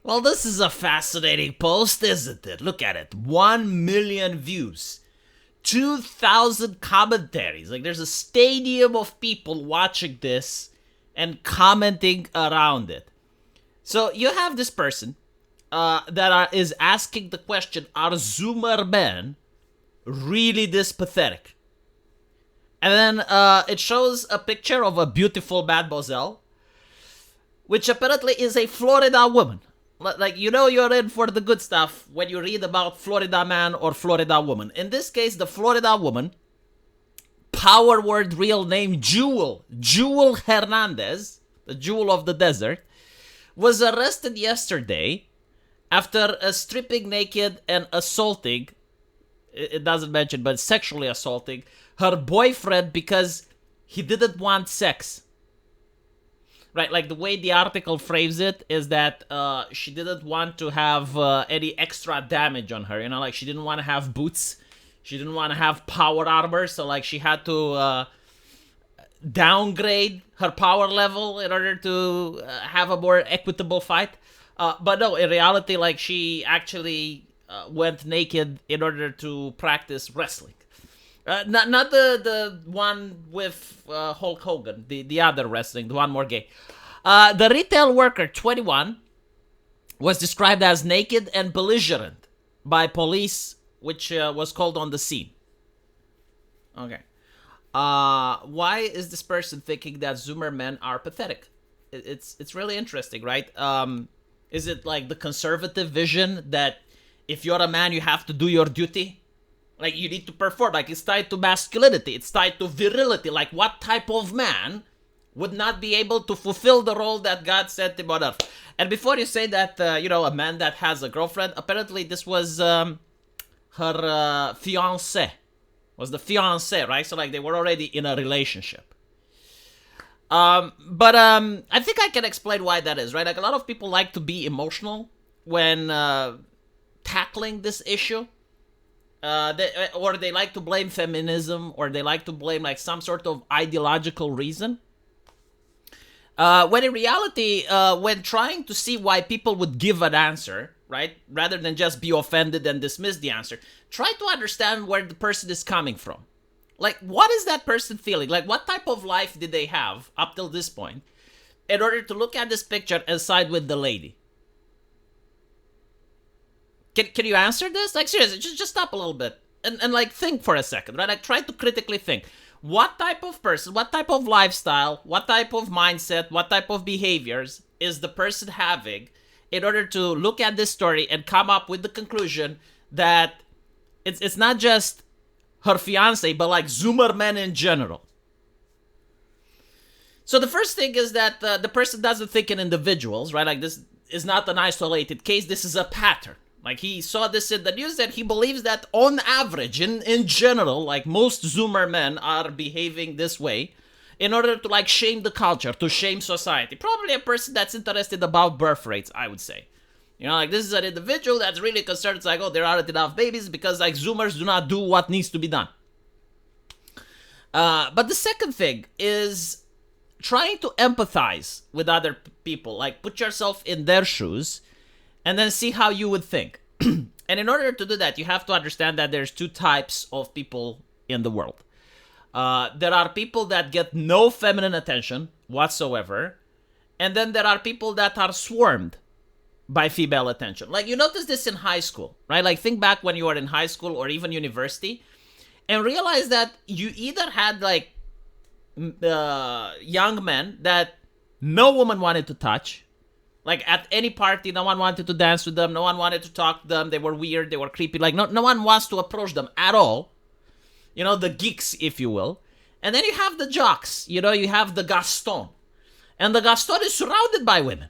Well, this is a fascinating post, isn't it? Look at it. 1 million views. 2,000 commentaries. Like, there's a stadium of people watching this and commenting around it. So, you have this person is asking the question, are Zoomer men really this pathetic? And then it shows a picture of a beautiful mademoiselle, which apparently is a Florida woman. Like, you know you're in for the good stuff when you read about Florida man or Florida woman. In this case, the Florida woman, power word real name Jewel Hernandez, the jewel of the desert, was arrested yesterday after stripping naked and assaulting, it doesn't mention, but sexually assaulting her boyfriend because he didn't want sex. Right, like the way the article frames it is that she didn't want to have any extra damage on her. You know, like she didn't want to have boots. She didn't want to have power armor. So, like, she had to downgrade her power level in order to have a more equitable fight. But no, in reality, like, she actually went naked in order to practice wrestling. Not the one with Hulk Hogan, the other wrestling, the one more gay. The retail worker, 21, was described as naked and belligerent by police, which was called on the scene. Okay. Why is this person thinking that Zoomer men are pathetic? It's really interesting, right? Is it like the conservative vision that if you're a man, you have to do your duty? Like, you need to perform. Like, it's tied to masculinity. It's tied to virility. Like, what type of man would not be able to fulfill the role that God sent him on earth? And before you say that, a man that has a girlfriend, apparently this was her fiancé. Was the fiancé, right? So, like, they were already in a relationship. But I think I can explain why that is, right? Like, a lot of people like to be emotional when tackling this issue. Or they like to blame feminism, or they like to blame like some sort of ideological reason. When in reality, when trying to see why people would give an answer, right, rather than just be offended and dismiss the answer, try to understand where the person is coming from. Like, what is that person feeling? Like, what type of life did they have up till this point in order to look at this picture and side with the lady? Can you answer this? Like, seriously, just stop a little bit and like think for a second, right? Like, try to critically think. What type of person, what type of lifestyle, what type of mindset, what type of behaviors is the person having in order to look at this story and come up with the conclusion that it's not just her fiance, but like Zoomer men in general. So the first thing is that the person doesn't think in individuals, right? Like, this is not an isolated case. This is a pattern. Like, he saw this in the news and he believes that on average, in general, like, most Zoomer men are behaving this way in order to, like, shame the culture, to shame society. Probably a person that's interested about birth rates, I would say. You know, like, this is an individual that's really concerned. It's like, oh, there aren't enough babies because, like, Zoomers do not do what needs to be done. But the second thing is trying to empathize with other people. Like, put yourself in their shoes and then see how you would think. And in order to do that, you have to understand that there's two types of people in the world. There are people that get no feminine attention whatsoever, and then there are people that are swarmed by female attention. Like, you notice this in high school, right? Like, think back when you were in high school or even university, and realize that you either had, like, young men that no woman wanted to touch. Like, at any party, no one wanted to dance with them. No one wanted to talk to them. They were weird. They were creepy. Like, no one wants to approach them at all. You know, the geeks, if you will. And then you have the jocks. You know, you have the Gaston. And the Gaston is surrounded by women.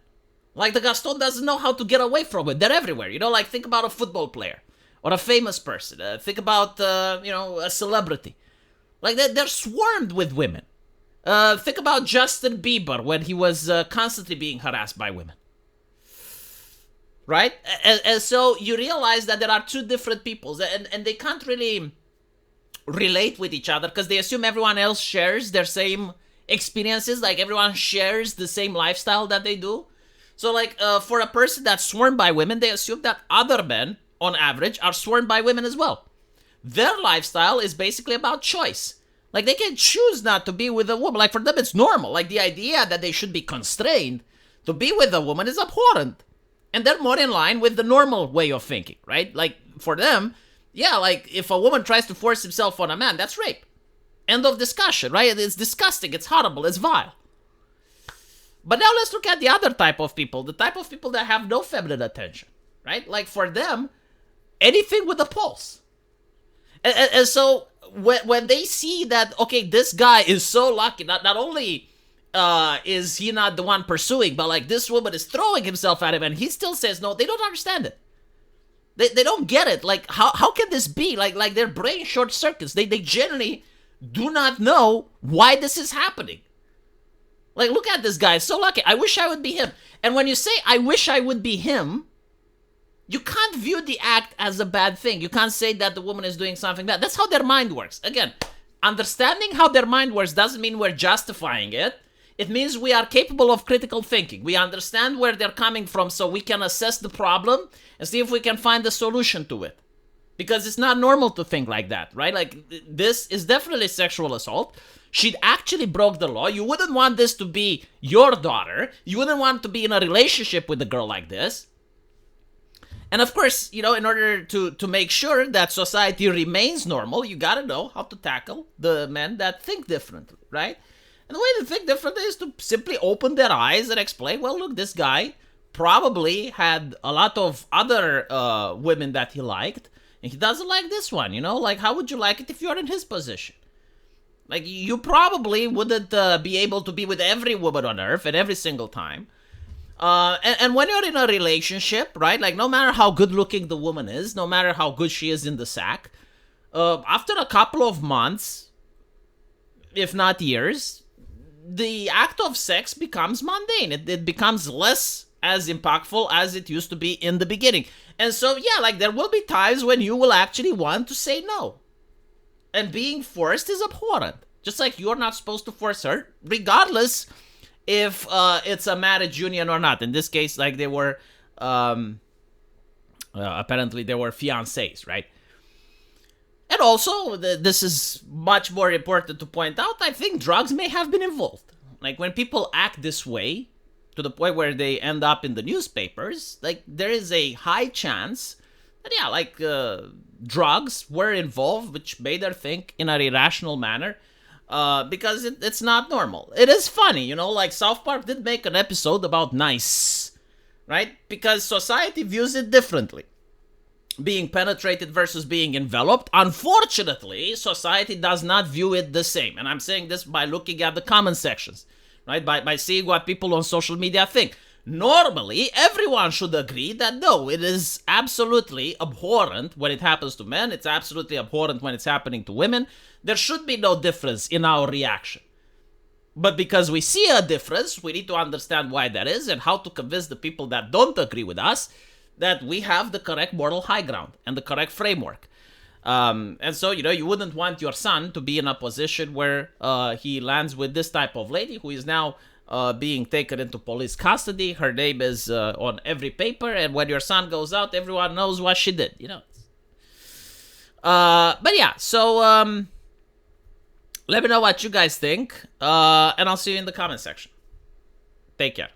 Like, the Gaston doesn't know how to get away from it. They're everywhere. You know, like, think about a football player or a famous person. Think about, a celebrity. Like, they're swarmed with women. Think about Justin Bieber when he was constantly being harassed by women. Right? And so you realize that there are two different peoples, and they can't really relate with each other because they assume everyone else shares their same experiences, like everyone shares the same lifestyle that they do. So, like, for a person that's sworn by women, they assume that other men, on average, are sworn by women as well. Their lifestyle is basically about choice. Like, they can choose not to be with a woman. Like, for them, it's normal. Like, the idea that they should be constrained to be with a woman is abhorrent. And they're more in line with the normal way of thinking, right? Like, for them, yeah, like, if a woman tries to force himself on a man, that's rape. End of discussion, right? It's disgusting, it's horrible, it's vile. But now let's look at the other type of people, the type of people that have no feminine attention, right? Like, for them, anything with a pulse. And so when they see that, okay, this guy is so lucky, not only is he not the one pursuing, but like this woman is throwing himself at him and he still says no, they don't understand it. They don't get it. Like, how can this be? Like their brain short circuits. They generally do not know why this is happening. Like, look at this guy, so lucky. I wish I would be him. And when you say, I wish I would be him, you can't view the act as a bad thing. You can't say that the woman is doing something bad. That's how their mind works. Again, understanding how their mind works doesn't mean we're justifying it. It means we are capable of critical thinking. We understand where they're coming from so we can assess the problem and see if we can find a solution to it. Because it's not normal to think like that, right? Like, this is definitely sexual assault. She actually broke the law. You wouldn't want this to be your daughter. You wouldn't want to be in a relationship with a girl like this. And of course, you know, in order to make sure that society remains normal, you gotta know how to tackle the men that think differently, right? And the way to think differently is to simply open their eyes and explain, well, look, this guy probably had a lot of other women that he liked, and he doesn't like this one, you know? Like, how would you like it if you're in his position? Like, you probably wouldn't be able to be with every woman on earth at every single time. And when you're in a relationship, right, like, no matter how good looking the woman is, no matter how good she is in the sack, after a couple of months, if not years, the act of sex becomes mundane. It becomes less as impactful as it used to be in the beginning. And so, yeah, like, there will be times when you will actually want to say no. And being forced is abhorrent. Just like you're not supposed to force her, regardless if it's a marriage union or not. In this case, like, they were, apparently they were fiancés, right? And also, this is much more important to point out, I think drugs may have been involved. Like, when people act this way, to the point where they end up in the newspapers, like, there is a high chance that, yeah, like, drugs were involved, which made her think in an irrational manner. Because it's not normal. It is funny, you know, like South Park did make an episode about nice, right? Because society views it differently. Being penetrated versus being enveloped. Unfortunately, society does not view it the same. And I'm saying this by looking at the comment sections, right? By seeing what people on social media think. Normally, everyone should agree that no, it is absolutely abhorrent when it happens to men. It's absolutely abhorrent when it's happening to women. There should be no difference in our reaction. But because we see a difference, we need to understand why that is and how to convince the people that don't agree with us that we have the correct moral high ground and the correct framework. And so, you know, you wouldn't want your son to be in a position where he lands with this type of lady who is now being taken into police custody. Her name is on every paper, and when your son goes out, everyone knows what she did, you know. But yeah, so let me know what you guys think, and I'll see you in the comment section. Take care.